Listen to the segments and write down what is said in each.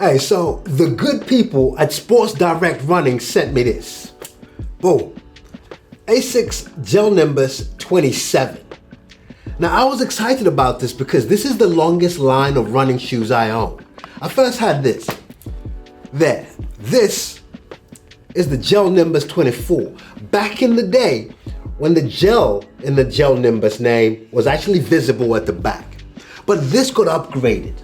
Hey, so the good people at Sports Direct Running sent me this. Boom. Asics Gel Nimbus 27. Now I was excited about this because this is the longest line of running shoes I own. I first had this. There. This is the Gel Nimbus 24. Back in the day when the gel in the Gel Nimbus name was actually visible at the back. But this got upgraded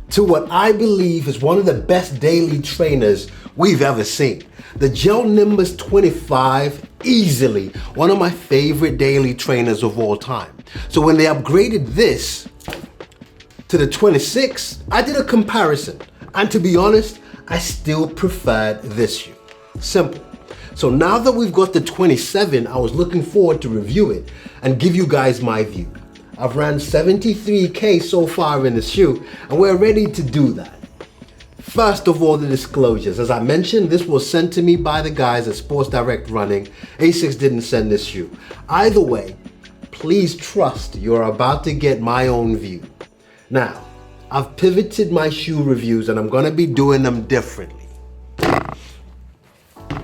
to what I believe is one of the best daily trainers we've ever seen. The Gel Nimbus 25, easily one of my favorite daily trainers of all time. So when they upgraded this to the 26, I did a comparison. And to be honest, I still preferred this shoe. Simple. So now that we've got the 27, I was looking forward to review it and give you guys my view. I've ran 73K so far in the shoe, and we're ready to do that. First of all, the disclosures. As I mentioned, this was sent to me by the guys at Sports Direct Running. Asics didn't send this shoe. Either way, please trust you're about to get my own view. Now, I've pivoted my shoe reviews and I'm gonna be doing them differently.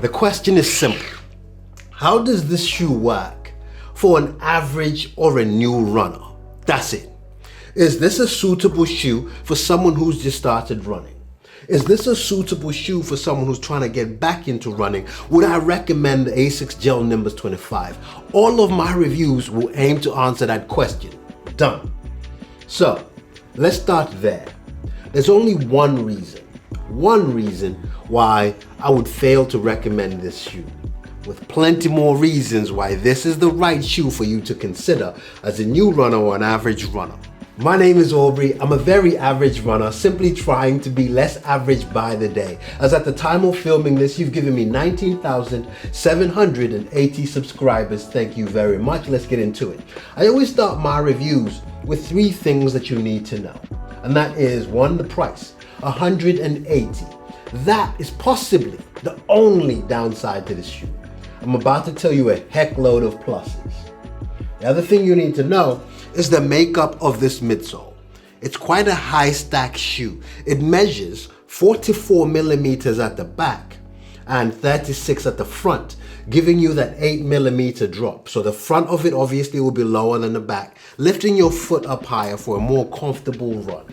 The question is simple. How does this shoe work for an average or a new runner? That's it. Is this a suitable shoe for someone who's just started running? Is this a suitable shoe for someone who's trying to get back into running? Would I recommend the Asics Gel Nimbus 25? All of my reviews will aim to answer that question. Done. So, let's start there. There's only one reason why I would fail to recommend this shoe, with plenty more reasons why this is the right shoe for you to consider as a new runner or an average runner. My name is Aubrey. I'm a very average runner, simply trying to be less average by the day. As at the time of filming this, you've given me 19,780 subscribers. Thank you very much. Let's get into it. I always start my reviews with 3 things that you need to know. And that is 1, the price, 180. That is possibly the only downside to this shoe. I'm about to tell you a heck load of pluses. The other thing you need to know is the makeup of this midsole. It's quite a high stack shoe. It measures 44 millimeters at the back and 36 at the front, giving you that 8 millimeter drop. So the front of it obviously will be lower than the back, lifting your foot up higher for a more comfortable run.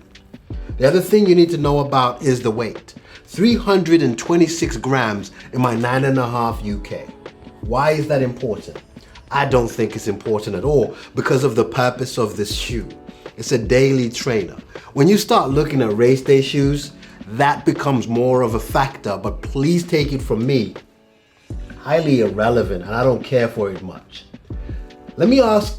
The other thing you need to know about is the weight. 326 grams in my 9.5 UK. Why is that important? I don't think it's important at all because of the purpose of this shoe. It's a daily trainer. When you start looking at race day shoes, that becomes more of a factor, but please take it from me, highly irrelevant, and I don't care for it much. Let me ask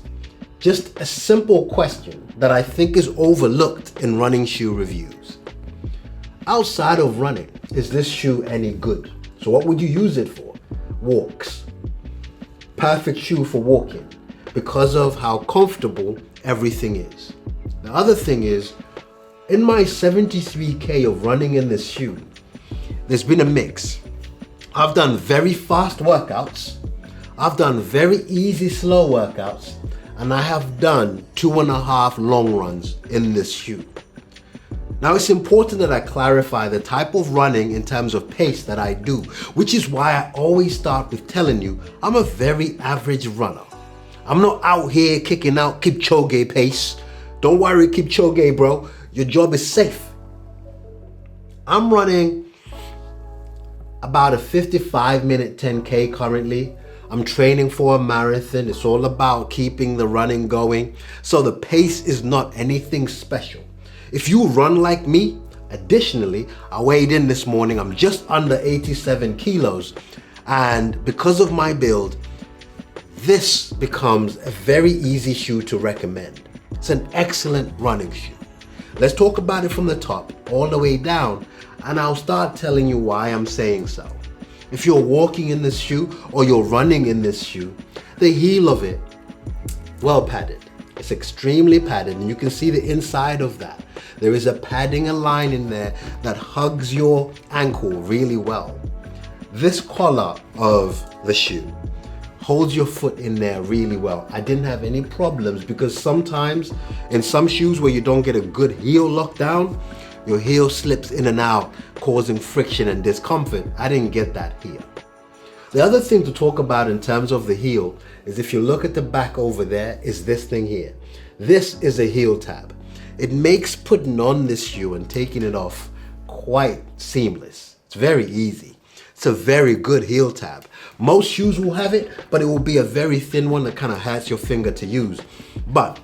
just a simple question that I think is overlooked in running shoe reviews. Outside of running, is this shoe any good? So what would you use it for? Walks. Perfect shoe for walking because of how comfortable everything is. The other thing is, in my 73K of running in this shoe, there's been a mix. I've done very fast workouts, I've done very easy slow workouts, and I have done 2.5 long runs in this shoe. Now it's important that I clarify the type of running in terms of pace that I do, which is why I always start with telling you I'm a very average runner. I'm not out here kicking out Kipchoge pace. Don't worry, Kipchoge, bro. Your job is safe. I'm running about a 55-minute 10K currently. I'm training for a marathon. It's all about keeping the running going. So the pace is not anything special. If you run like me, additionally, I weighed in this morning, I'm just under 87 kilos. And because of my build, this becomes a very easy shoe to recommend. It's an excellent running shoe. Let's talk about it from the top all the way down, and I'll start telling you why I'm saying so. If you're walking in this shoe or you're running in this shoe, the heel of it, well padded. It's extremely padded, and you can see the inside of that. There is a padding, a line in there that hugs your ankle really well. This collar of the shoe holds your foot in there really well. I didn't have any problems because sometimes in some shoes where you don't get a good heel lockdown, your heel slips in and out, causing friction and discomfort. I didn't get that here. The other thing to talk about in terms of the heel is, if you look at the back over there, is this thing here. This is a heel tab. It makes putting on this shoe and taking it off quite seamless. It's very easy. It's a very good heel tab. Most shoes will have it, but it will be a very thin one that kind of hurts your finger to use. But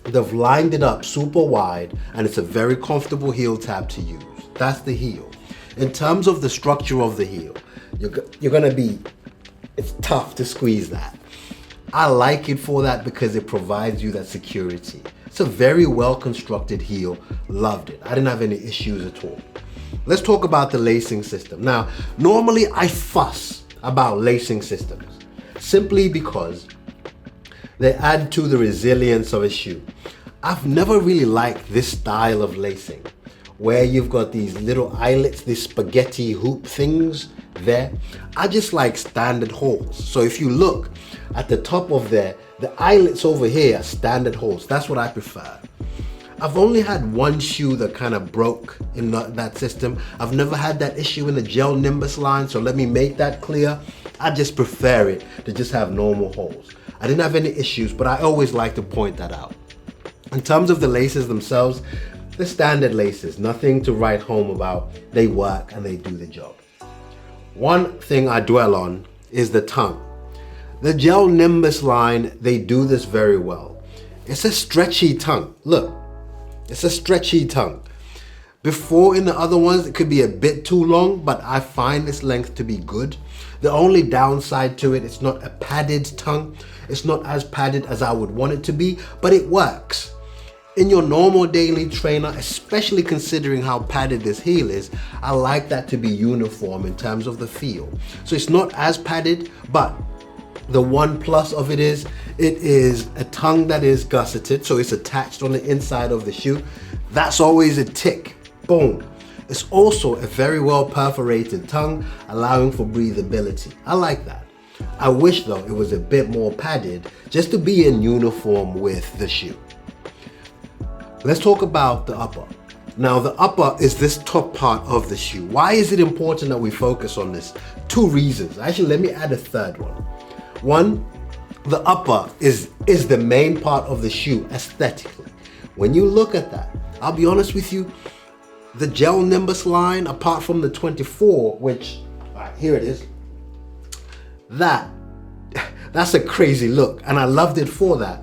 they've lined it up super wide, and it's a very comfortable heel tab to use. That's the heel. In terms of the structure of the heel, you're gonna be, it's tough to squeeze that. I like it for that because it provides you that security. It's a very well constructed heel. Loved it. I didn't have any issues at all. Let's talk about the lacing system. Now, normally I fuss about lacing systems simply because they add to the resilience of a shoe. I've never really liked this style of lacing, where you've got these little eyelets, these spaghetti hoop things there. I just like standard holes. So if you look at the top of there, the eyelets over here are standard holes. That's what I prefer. I've only had one shoe that kind of broke in that system. I've never had that issue in the Gel Nimbus line, so let me make that clear. I just prefer it to just have normal holes. I didn't have any issues, but I always like to point that out. In terms of the laces themselves, the standard laces, nothing to write home about. They work and they do the job. One thing I dwell on is the tongue. The Gel Nimbus line, they do this very well. It's a stretchy tongue. Look, it's a stretchy tongue. Before, in the other ones, it could be a bit too long, but I find this length to be good. The only downside to it, it's not a padded tongue. It's not as padded as I would want it to be, but it works. In your normal daily trainer, especially considering how padded this heel is, I like that to be uniform in terms of the feel. So it's not as padded, but the one plus of it is a tongue that is gusseted, so it's attached on the inside of the shoe. That's always a tick. Boom. It's also a very well perforated tongue, allowing for breathability. I like that. I wish though it was a bit more padded, just to be in uniform with the shoe. Let's talk about the upper. Now the upper is this top part of the shoe. Why is it important that we focus on this? Two reasons. Actually, let me add a third one. One, the upper is the main part of the shoe aesthetically. When you look at that, I'll be honest with you, the Gel Nimbus line, apart from the 24, which, all right, here it is, that's a crazy look, and I loved it for that.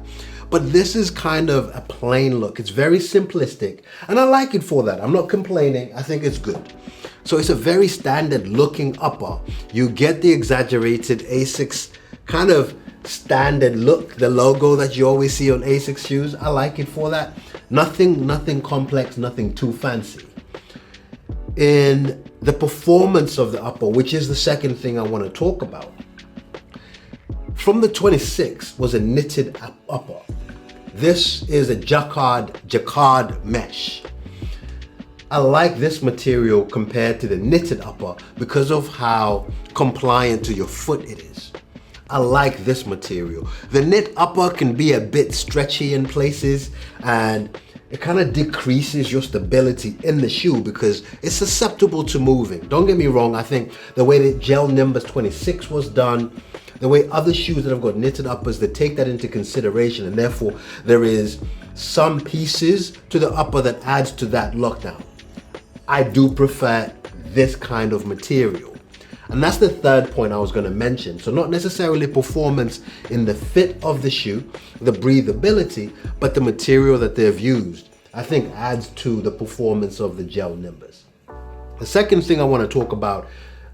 But this is kind of a plain look. It's very simplistic, and I like it for that. I'm not complaining. I think it's good. So it's a very standard looking upper. You get the exaggerated Asics kind of standard look, the logo that you always see on Asics shoes. I like it for that. Nothing complex, nothing too fancy. In the performance of the upper, which is the second thing I want to talk about, from the 26 was a knitted upper. This is a jacquard mesh. I like this material compared to the knitted upper because of how compliant to your foot it is. I like this material. The knit upper can be a bit stretchy in places, and it kind of decreases your stability in the shoe because it's susceptible to moving. Don't get me wrong, I think the way that Gel Nimbus 26 was done, the way other shoes that have got knitted uppers, they take that into consideration, and therefore there is some pieces to the upper that adds to that lockdown. I do prefer this kind of material. And that's the third point I was going to mention. So not necessarily performance in the fit of the shoe, the breathability, but the material that they've used, I think adds to the performance of the Gel Nimbus. The second thing I want to talk about,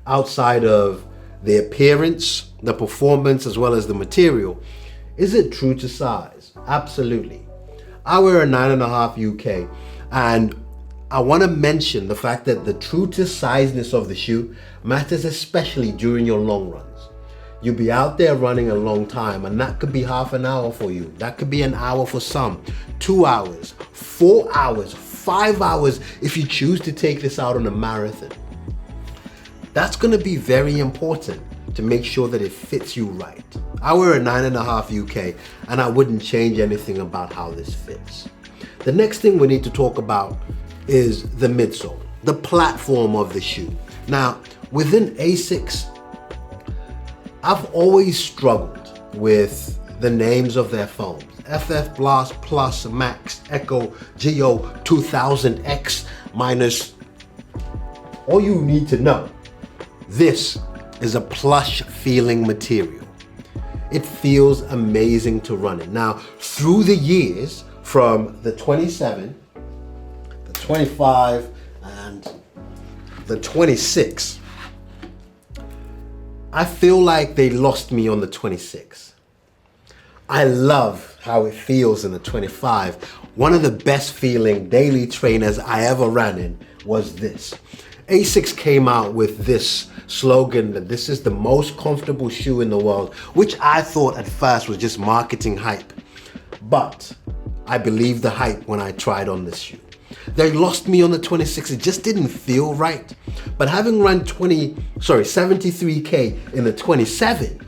outside of the appearance, the performance, as well as the material, is it true to size? Absolutely. I wear a 9.5 UK, and I want to mention the fact that the true to sizeness of the shoe matters, especially during your long runs. You'll be out there running a long time, and that could be half an hour for you. That could be an hour for some, 2 hours, 4 hours, 5 hours if you choose to take this out on a marathon. That's going to be very important to make sure that it fits you right. I wear a 9.5 UK, and I wouldn't change anything about how this fits. The next thing we need to talk about is the midsole, the platform of the shoe. Now, within Asics, I've always struggled with the names of their phones. FF Blast Plus Max Echo Geo 2000X minus. All you need to know, this is a plush feeling material. It feels amazing to run in. Now, through the years, from the 27, the 25, and the 26, I feel like they lost me on the 26. I love how it feels in the 25. One of the best feeling daily trainers I ever ran in was this. Asics came out with this slogan that this is the most comfortable shoe in the world, which I thought at first was just marketing hype. But I believed the hype when I tried on this shoe. They lost me on the 26, it just didn't feel right. But having run 73K in the 27,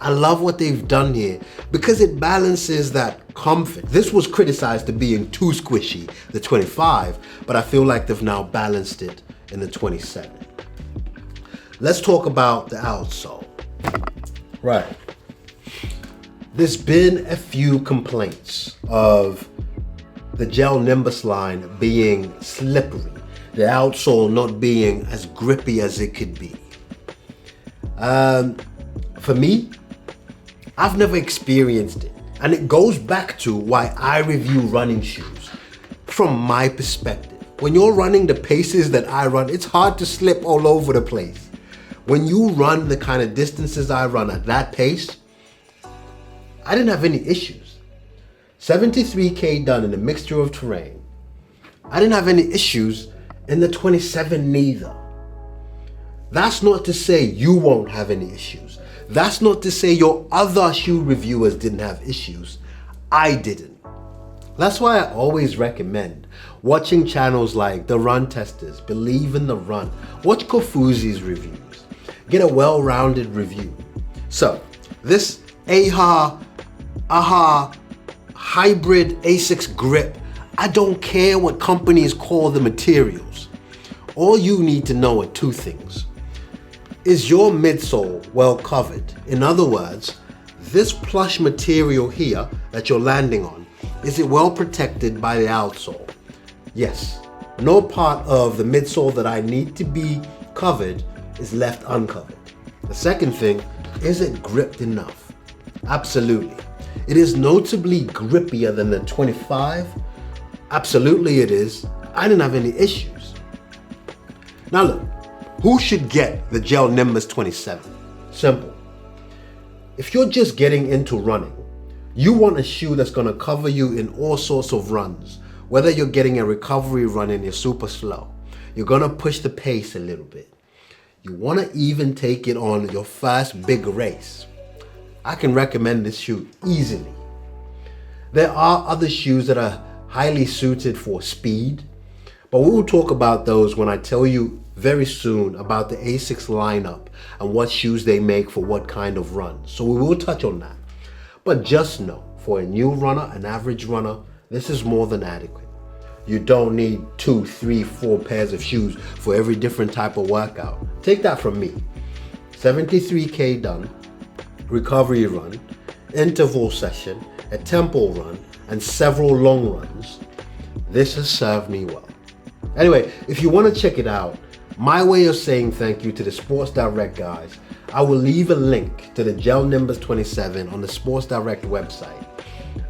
I love what they've done here because it balances that comfort. This was criticized to being too squishy, the 25, but I feel like they've now balanced it in the 27. Let's talk about the outsole. Right. There's been a few complaints of the Gel Nimbus line being slippery, the outsole not being as grippy as it could be. For me, I've never experienced it, and it goes back to why I review running shoes. From my perspective, when you're running the paces that I run, it's hard to slip all over the place. When you run the kind of distances I run at that pace, I didn't have any issues. 73K done in a mixture of terrain. I didn't have any issues in the 27 neither. That's not to say you won't have any issues. That's not to say your other shoe reviewers didn't have issues. I didn't. That's why I always recommend watching channels like The Run Testers, Believe in the Run. Watch Kofuzi's reviews. Get a well-rounded review. So, this AHA hybrid Asics grip, I don't care what companies call the materials. All you need to know are two things. Is your midsole well covered? In other words, this plush material here that you're landing on, is it well protected by the outsole? Yes. No part of the midsole that I need to be covered is left uncovered. The second thing, is it gripped enough? Absolutely. It is notably grippier than the 25. Absolutely it is. I didn't have any issues. Now look, who should get the Gel Nimbus 27? Simple. If you're just getting into running, you want a shoe that's gonna cover you in all sorts of runs. Whether you're getting a recovery run and you're super slow, you're gonna push the pace a little bit. You wanna even take it on your first big race. I can recommend this shoe easily. There are other shoes that are highly suited for speed, but we will talk about those when I tell you very soon about the Asics lineup and what shoes they make for what kind of run. So we will touch on that. But just know, for a new runner, an average runner, this is more than adequate. You don't need 2, 3, 4 pairs of shoes for every different type of workout. Take that from me. 73K done, recovery run, interval session, a tempo run, and several long runs. This has served me well. Anyway, if you want to check it out, my way of saying thank you to the Sports Direct guys, I will leave a link to the Gel Nimbus 27 on the Sports Direct website.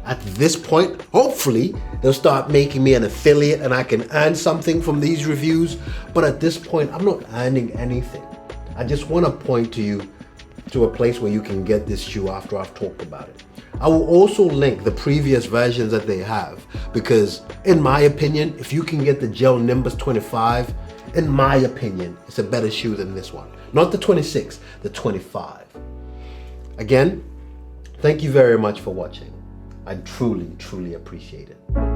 At this point, hopefully, they'll start making me an affiliate and I can earn something from these reviews. But at this point, I'm not earning anything. I just want to point to you to a place where you can get this shoe after I've talked about it. I will also link the previous versions that they have because, in my opinion, if you can get the Gel Nimbus 25, in my opinion, it's a better shoe than this one. Not the 26, the 25. Again, thank you very much for watching. I truly, truly appreciate it.